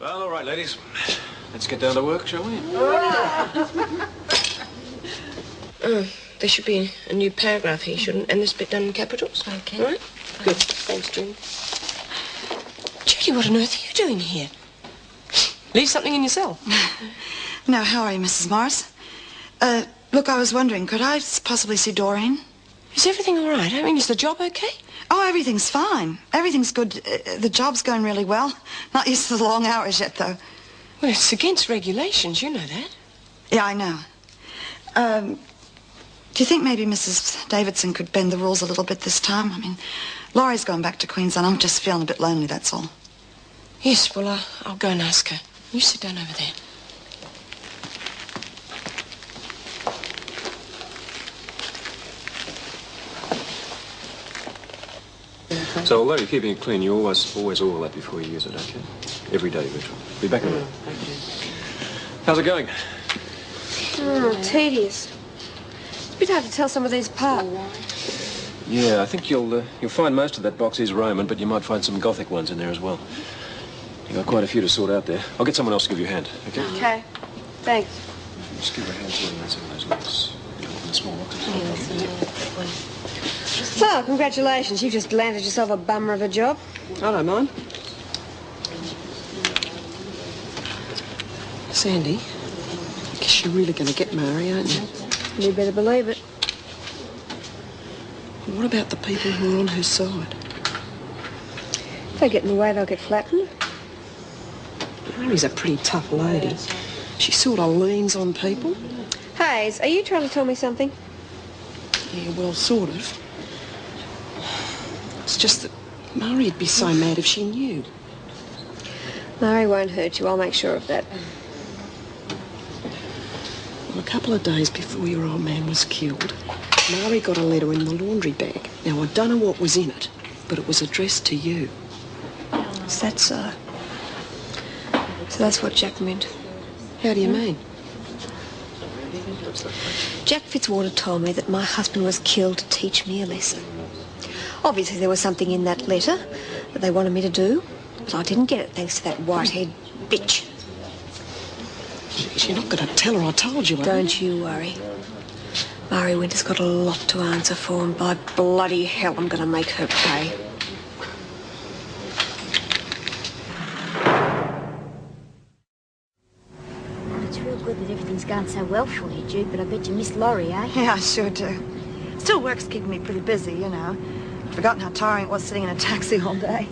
Well, all right, ladies. Let's get down to work, shall we? There should be a new paragraph here, shouldn't? And this bit done in capitals. Okay. All right? Good. Thanks, Judy. Judy, what on earth are you doing here? Leave something in your cell. No, how are you, Mrs. Morris? Look, I was wondering, could I possibly see Doreen? Is everything all right? I mean, is the job okay? Oh, everything's fine. Everything's good. The job's going really well. Not used to the long hours yet, though. Well, it's against regulations. You know that. Yeah, I know. Do you think maybe Mrs. Davidson could bend the rules a little bit this time? I mean, Laurie's gone back to Queensland. I'm just feeling a bit lonely, that's all. Yes, well, I'll go and ask her. You sit down over there. So, although you're keeping it clean, you always oil that before you use it, okay? Every day, Rachel. Be back in a minute. How's it going? Oh, tedious. It's a bit hard to tell some of these apart. Yeah, I think you'll find most of that box is Roman, but you might find some Gothic ones in there as well. You've got quite a few to sort out there. I'll get someone else to give you a hand, okay? Okay. Thanks. Just give her a hand sorting out some of those lots. You know, in the small boxes. So, congratulations. You've just landed yourself a bummer of a job. I don't mind. Sandy, I guess you're really going to get Murray, aren't you? You better believe it. What about the people who are on her side? If they get in the way, they'll get flattened. Mary's a pretty tough lady. She sort of leans on people. Hayes, are you trying to tell me something? Yeah, well, sort of. It's just that Murray'd be so mad if she knew. Murray won't hurt you. I'll make sure of that. Well, a couple of days before your old man was killed, Murray got a letter in the laundry bag. Now, I don't know what was in it, but it was addressed to you. Is that so? So that's what Jack meant. How do you mean? Jack Fitzwater told me that my husband was killed to teach me a lesson. Obviously, there was something in that letter that they wanted me to do, but I didn't get it thanks to that whitehead bitch. Jeez, you're not going to tell her I told you, are you? Don't you worry. Murray Winter's got a lot to answer for, and by bloody hell, I'm going to make her pay. It's real good that everything's going so well for you, Jude, but I bet you miss Laurie, eh? Yeah, I sure do. Still work's keeping me pretty busy, you know. I'd forgotten how tiring it was sitting in a taxi all day.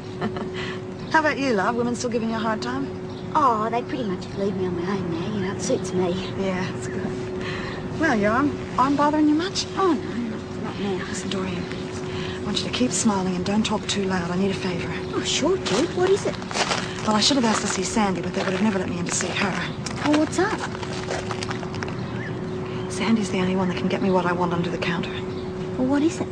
How about you, love? Women still giving you a hard time? Oh, they pretty much leave me on my own now, you know. It suits me. Yeah, it's good. Well, your arm bothering you much? Oh, no, not now. Listen, Doreen, I want you to keep smiling and don't talk too loud. I need a favour. Oh, sure, Jude. What is it? Well, I should have asked to see Sandy, but they would have never let me in to see her. Oh, what's up? Sandy's the only one that can get me what I want under the counter. Well, what is it?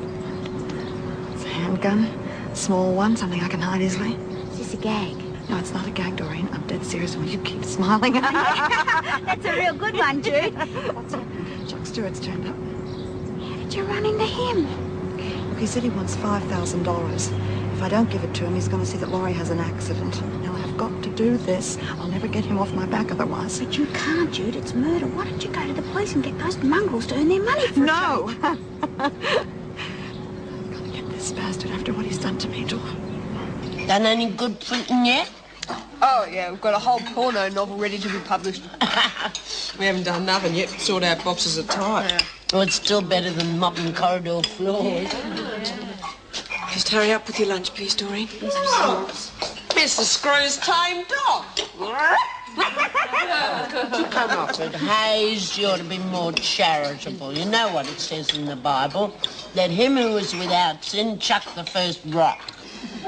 It's a handgun, a small one, something I can hide easily. Is this a gag? No, it's not a gag, Doreen. I'm dead serious. Will you keep smiling? That's a real good one, Jude. What's it? Chuck Stewart's turned up. How did you run into him? Look, he said he wants $5,000. If I don't give it to him, he's going to see that Laurie has an accident. Now, I've got to do this. I'll never get him off my back otherwise. But you can't, Jude. It's murder. Why don't you go to the police and get those mongrels to earn their money for No! I've got to get this bastard after what he's done to me, Dor. Done any good printing yet? Oh, yeah, we've got a whole porno novel ready to be published. We haven't done nothing yet. Sort out boxes are tight. Yeah. Well, it's still better than mopping corridor floors. Just hurry up with your lunch, please, Doreen. Mr. Screw's tame dog. Come off it, Hayes. You ought to be more charitable. You know what it says in the Bible. Let him who is without sin chuck the first rock.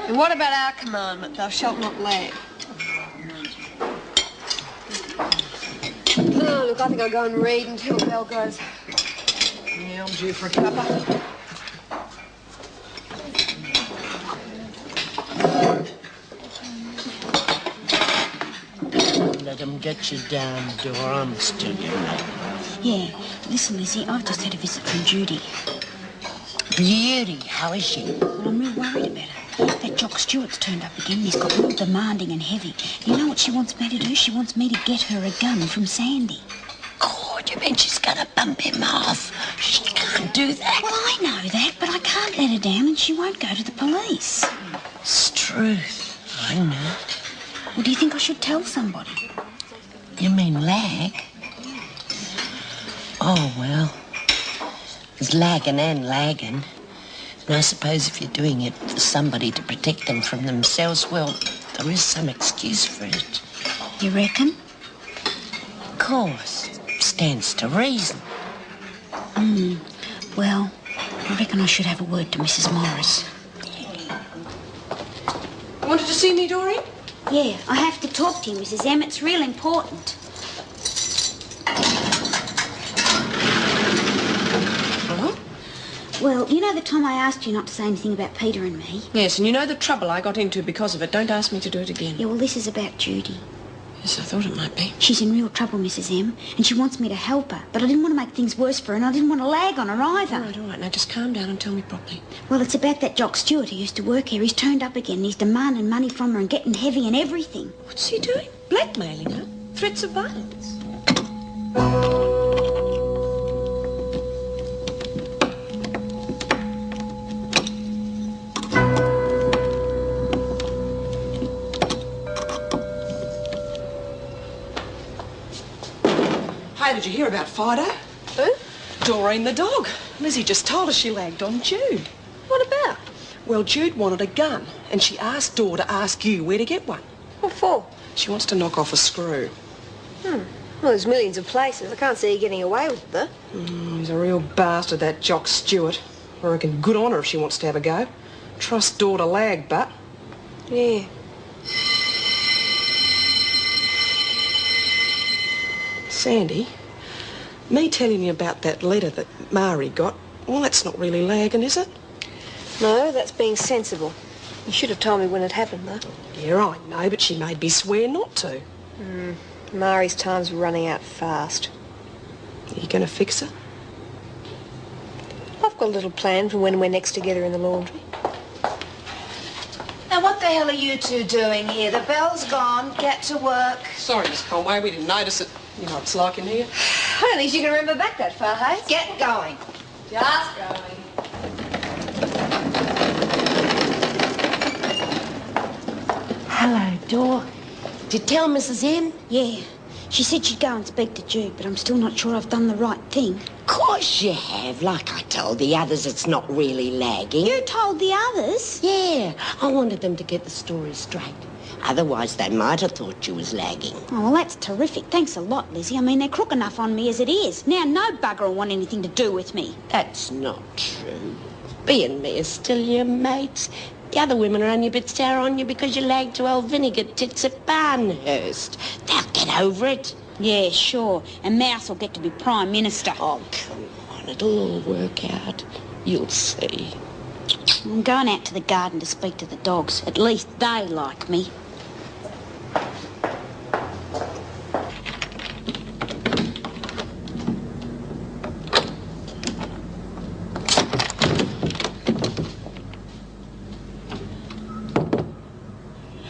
And what about our commandment, thou shalt not lie? Oh, look, I think I'll go and read until the bell goes. Yeah, I'm due for a cuppa. Let him get you down, Dor. I'm still your mate. Yeah. Listen, Lizzie, I've just had a visit from Judy. Beauty, how is she? Well, I'm real worried about her. That Jock Stewart's turned up again. He's got real demanding and heavy. You know what she wants me to do? She wants me to get her a gun from Sandy. God, you mean she's going to bump him off? She can't do that. Well, I know that, but I can't let her down and she won't go to the police. It's truth. I know. Well, do you think I should tell somebody? You mean lag? Oh, well. There's lagging and lagging. And I suppose if you're doing it for somebody to protect them from themselves, well, there is some excuse for it. You reckon? Of course. Stands to reason. Well, I reckon I should have a word to Mrs. Morris. Wanted to see me, Doreen? Yeah, I have to talk to you, Mrs. M. It's real important. Well, you know the time I asked you not to say anything about Peter and me? Yes, and you know the trouble I got into because of it. Don't ask me to do it again. Yeah, well, this is about Judy. Yes, I thought it might be. She's in real trouble, Mrs. M, and she wants me to help her. But I didn't want to make things worse for her, and I didn't want to lag on her either. All right. Now just calm down and tell me properly. Well, it's about that Jock Stewart who used to work here. He's turned up again, and he's demanding money from her and getting heavy and everything. What's he doing? Blackmailing her? Threats of violence? Hey, did you hear about Fido? Who? Doreen the dog. Lizzie just told us she lagged on Jude. What about? Well, Jude wanted a gun, and she asked Dor to ask you where to get one. What for? She wants to knock off a screw. Well, there's millions of places. I can't see you getting away with it. He's a real bastard, that Jock Stewart. I reckon good on her if she wants to have a go. Trust Dor to lag, but... Yeah. Sandy, me telling you about that letter that Mari got, well, that's not really lagging, is it? No, that's being sensible. You should have told me when it happened, though. Yeah, I know, but she made me swear not to. Mari's time's running out fast. Are you going to fix her? I've got a little plan for when we're next together in the laundry. Now, what the hell are you two doing here? The bell's gone. Get to work. Sorry, Miss Conway, we didn't notice it. You know what it's like in here. I don't think you can remember back that far, hey? Get going. Just going. Hello, Dor. Did you tell Mrs. M? Yeah, she said she'd go and speak to Jude, but I'm still not sure I've done the right thing. Of course you have. Like I told the others, it's not really lagging. You told the others? Yeah, I wanted them to get the story straight. Otherwise, they might have thought you was lagging. Oh, well, that's terrific. Thanks a lot, Lizzie. I mean, they're crook enough on me as it is. Now, no bugger will want anything to do with me. That's not true. B and me are still your mates. The other women are only a bit sour on you because you lagged to old Vinegar Tits at Barnhurst. They'll get over it. Yeah, sure. And Mouse will get to be Prime Minister. Oh, come on. It'll all work out. You'll see. I'm going out to the garden to speak to the dogs. At least they like me.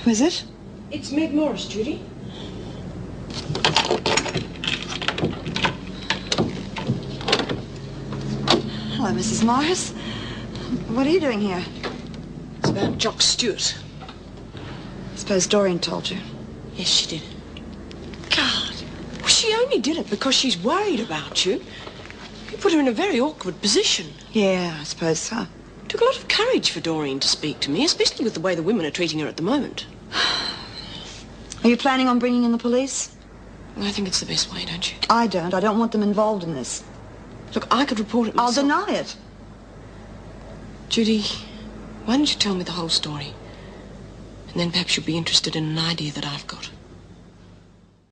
Who is it? It's Meg Morris, Judy. Hello, Mrs. Morris. What are you doing here? It's about Jock Stewart. I suppose Doreen told you. Yes, she did. God, well, she only did it because she's worried about you. You put her in a very awkward position. Yeah, I suppose so. It took a lot of courage for Doreen to speak to me, especially with the way the women are treating her at the moment. Are you planning on bringing in the police? I think it's the best way, don't you? I don't. I don't want them involved in this. Look, I could report it myself. I'll deny it. Judy, why don't you tell me the whole story? And then perhaps you'll be interested in an idea that I've got.